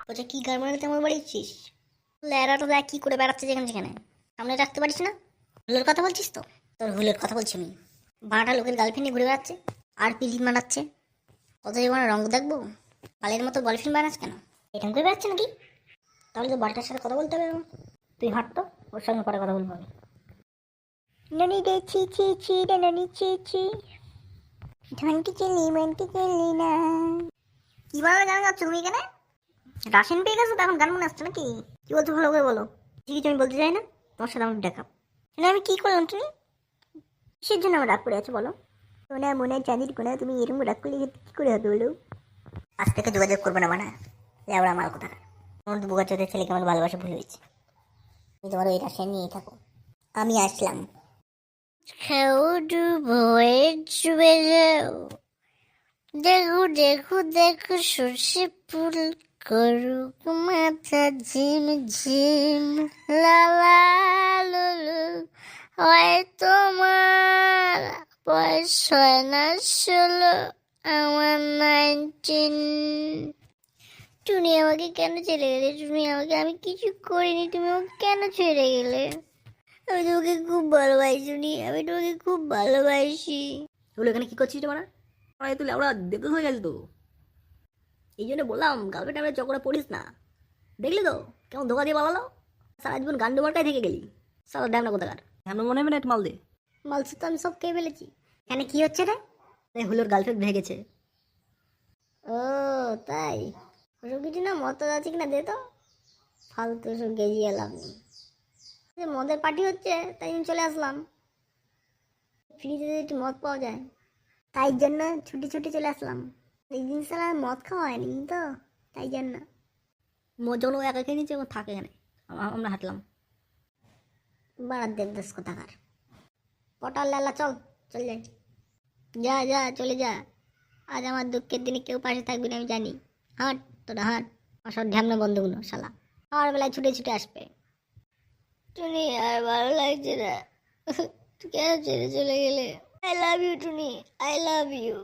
বলছে কি গার্মেন্টে তেমন বাড়িয়েছিস? ল্যারাটা দেখ কি করে বেড়াচ্ছে যেখানে সেখানে, সামনে রাখতে পারিস না? হুলোর কথা বলছিস তো? তোর হুলোর কথা বলছি আমি। বাঁটা লোকের গার্লফ্রেন্ড নিয়ে ঘুরে বেড়াচ্ছে আর পিলিং মানাচ্ছে। কত জীবনে রঙ দেখবো, পালের মতো গার্লফ্রেন্ড বানাস কেন? এরকম করে বেড়াচ্ছে নাকি? তাহলে তো বাড়িটার সাথে কথা বলতে হবে আমার। তুই হাঁট তো, ওর সঙ্গে পরে কথা বলবো আমি। ননি রে ছি ছি ছি রে ননি ছি ছি ঝন্টি চেলি মন্টি চেলি না। কিভাবে গান গাচ্ছ তুমি এখানে? রাশিয়ান পেয়ে গেছো তো এখন গান মনে আসছে নাকি? কি বলছো ভালো করে বলো। ঠিক আছে আমি বলতে চাই না, তোমার সাথে আমার দেখা। আমি কি করলাম তুমি? কিসের জন্য আমার রাগ করে আছো বলো? সোনা মোনা চাঁদির কোনা, তুমি এরকম রাগ করলে কি করে হবে বলো? আজ থেকে যোগাযোগ করবে না মানে যাবো আমার কথা। তোমার তো বোকাচোদের ছেলেকে আমার ভালোবাসা ভুলে গেছি। তুমি তোমার ওই রাশিয়ান নিয়ে থাকো, আমি আসলাম। ডুবে যাও, দেখো দেখো দেখো সর্ষে ফুল করুক মাথা ঝিম ঝিম, লালা লুলু। হয় তোমার বয়স হয় না 16, আমার 19। তুমি আমাকে কেন ছেড়ে গেলে? তুমি আমাকে, আমি কিছু করিনি, তুমি আমাকে কেন ছেড়ে গেলে? আমি তোমাকে খুব ভালোবাসি, আমি তোমাকে খুব ভালোবাসি। বলো এখানে কি করছিস তোমরা? তুই আমরা দেবদূত হয়ে গেল তো, এই জন্য বললাম গার্লফ্রেন্ড আমরা চক্করে পড়িস না। দেখলি তো কেমন ধোকা দিয়ে পালালো, সারা জীবন গান্ডু মার্কায় থেকে গেলি। সারা ড্যাম না কোথাকার, এমন মনে হবে না একটু মাল দে। মালসে তো আমি সব খেয়ে ফেলেছি। এখানে কি হচ্ছে রে? হুলোর গার্লফ্রেন্ড ভেঙে গেছে। ও তাই? ওসব কিছু না, মদ আছে কিনা দে তো, ফালতু সব গেজিয়ে লাভ নেই। মদের পার্টি হচ্ছে তাই জন্য চলে আসলাম, ফ্রিতে যদি একটু মদ পাওয়া যায় তাই জন্য ছুটি ছুটি চলে আসলাম। এই দিন সারা মদ খাওয়া হয়নি তো, তাই জন্য। মদ যখন ও একা খেয়ে নিচ্ছে ও থাকে এখানে, আমরা হাঁটলাম। বাড়ার দেবদাস কোথাকার পটাল লালা, চল চল যাই। যা যা চলে যা, আজ আমার দুঃখের দিনে কেউ পাশে থাকবি না আমি জানি। হাঁট তোরা হাঁট, অসৎ ঢ্যামনা বন্ধুগুলো শালা আর বেলায় ছুটে ছুটে আসবে। টুনি আর ভালো লাগছে না, তুই কেন ছেড়ে চলে গেলে? I love you Tuni, I love you.